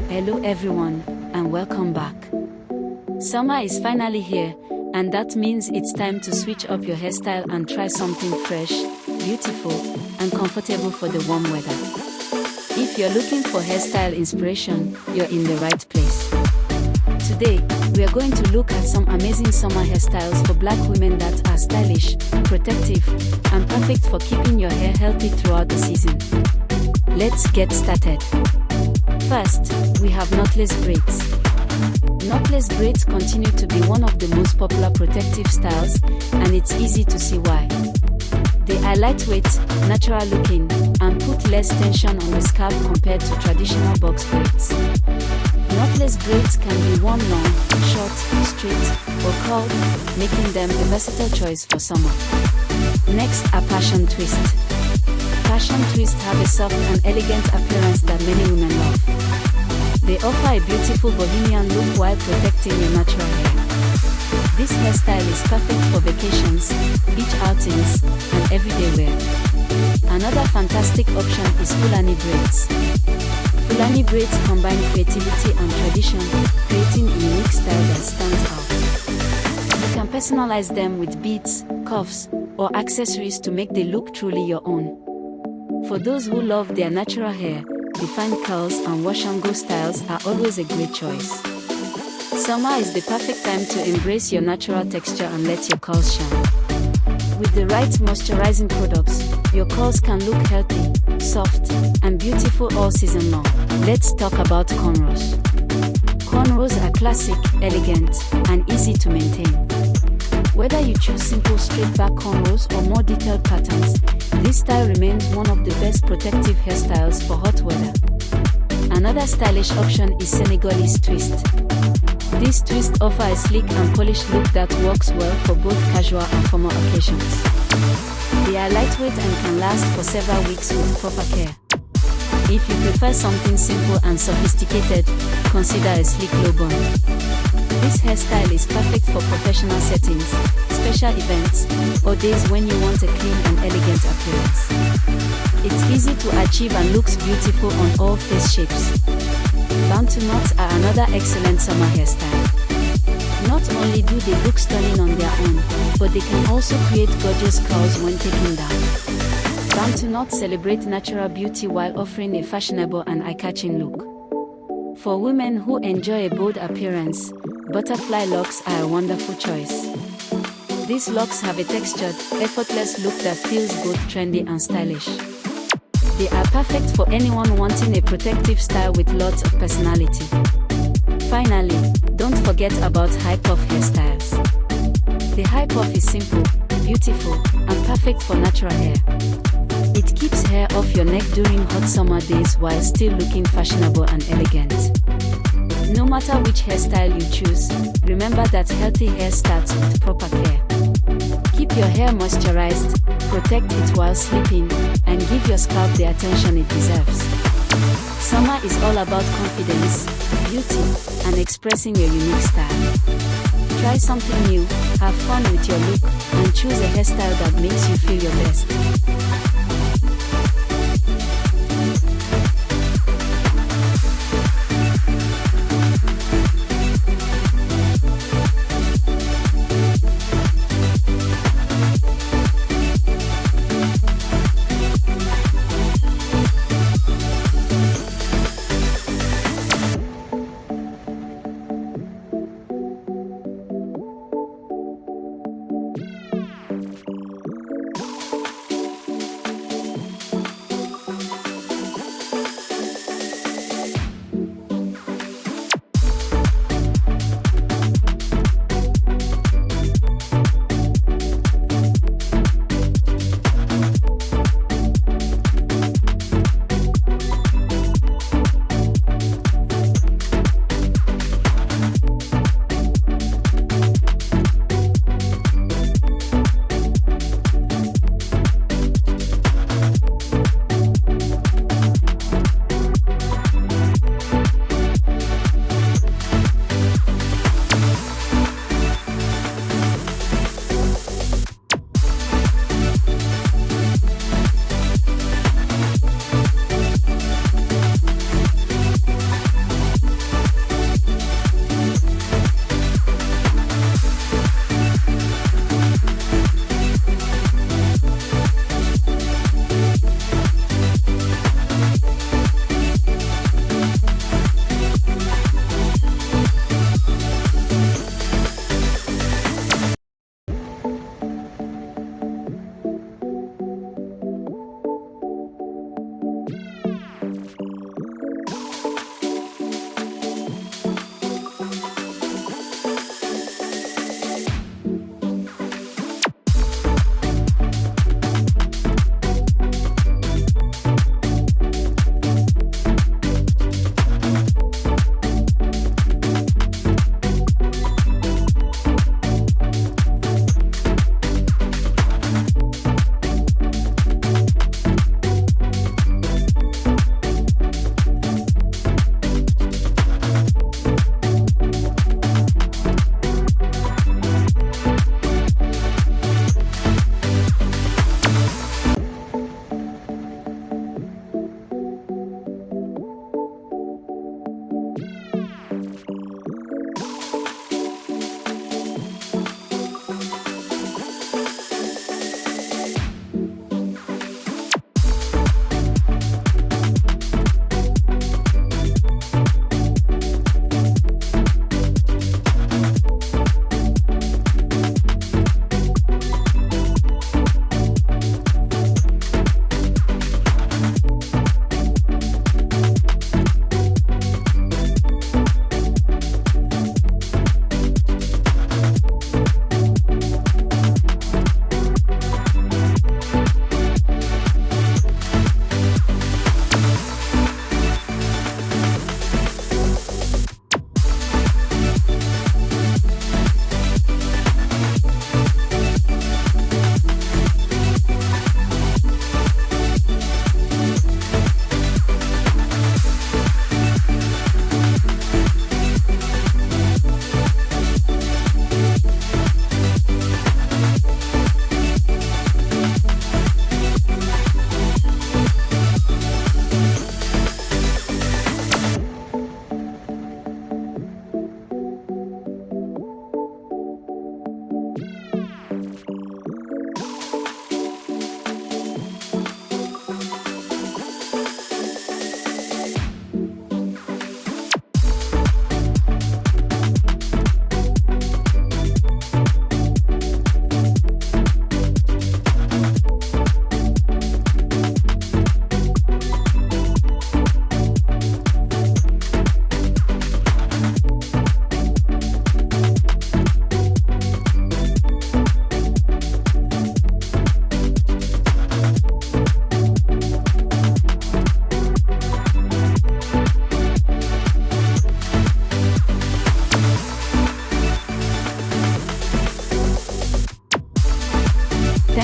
Hello everyone, and welcome back. Summer is finally here, and that means it's time to switch up your hairstyle and try something fresh, beautiful, and comfortable for the warm weather. If you're looking for hairstyle inspiration, you're in the right place. Today, we are going to look at some amazing summer hairstyles for black women that are stylish, protective, and perfect for keeping your hair healthy throughout the season. Let's get started. First, we have knotless braids. Knotless braids continue to be one of the most popular protective styles, and it's easy to see why. They are lightweight, natural looking, and put less tension on the scalp compared to traditional box braids. Knotless braids can be worn long, short, straight, or curled, making them a versatile choice for summer. Next are passion twists. Passion twists have a soft and elegant appearance that many women love. They offer a beautiful bohemian look while protecting your natural hair. This hairstyle is perfect for vacations, beach outings, and everyday wear. Another fantastic option is Fulani braids. Fulani braids combine creativity and tradition, creating a unique style that stands out. You can personalize them with beads, cuffs, or accessories to make the look truly your own. For those who love their natural hair, defined curls and wash-and-go styles are always a great choice. Summer is the perfect time to embrace your natural texture and let your curls shine. With the right moisturizing products, your curls can look healthy, soft, and beautiful all season long. Let's talk about cornrows. Cornrows are classic, elegant, and easy to maintain. Whether you choose simple straight-back cornrows or more detailed patterns, this style remains one of the best protective hairstyles for hot weather. Another stylish option is Senegalese twist. This twist offers a sleek and polished look that works well for both casual and formal occasions. They are lightweight and can last for several weeks with proper care. If you prefer something simple and sophisticated, consider a sleek low bun. This hairstyle is perfect for professional settings, special events, or days when you want a clean and elegant appearance. It's easy to achieve and looks beautiful on all face shapes. Bantu knots are another excellent summer hairstyle. Not only do they look stunning on their own, but they can also create gorgeous curls when taken down. Bantu knots celebrate natural beauty while offering a fashionable and eye-catching look. For women who enjoy a bold appearance, butterfly locks are a wonderful choice. These locks have a textured, effortless look that feels both trendy and stylish. They are perfect for anyone wanting a protective style with lots of personality. Finally, don't forget about high puff hairstyles. The high puff is simple, beautiful, and perfect for natural hair. It keeps hair off your neck during hot summer days while still looking fashionable and elegant. No matter which hairstyle you choose, remember that healthy hair starts with proper care. Keep your hair moisturized, protect it while sleeping, and give your scalp the attention it deserves. Summer is all about confidence, beauty, and expressing your unique style. Try something new, have fun with your look, and choose a hairstyle that makes you feel your best.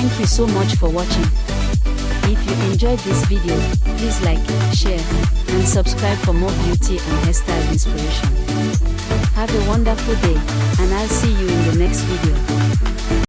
Thank you so much for watching. If you enjoyed this video, please like, share, and subscribe for more beauty and hairstyle inspiration. Have a wonderful day, and I'll see you in the next video.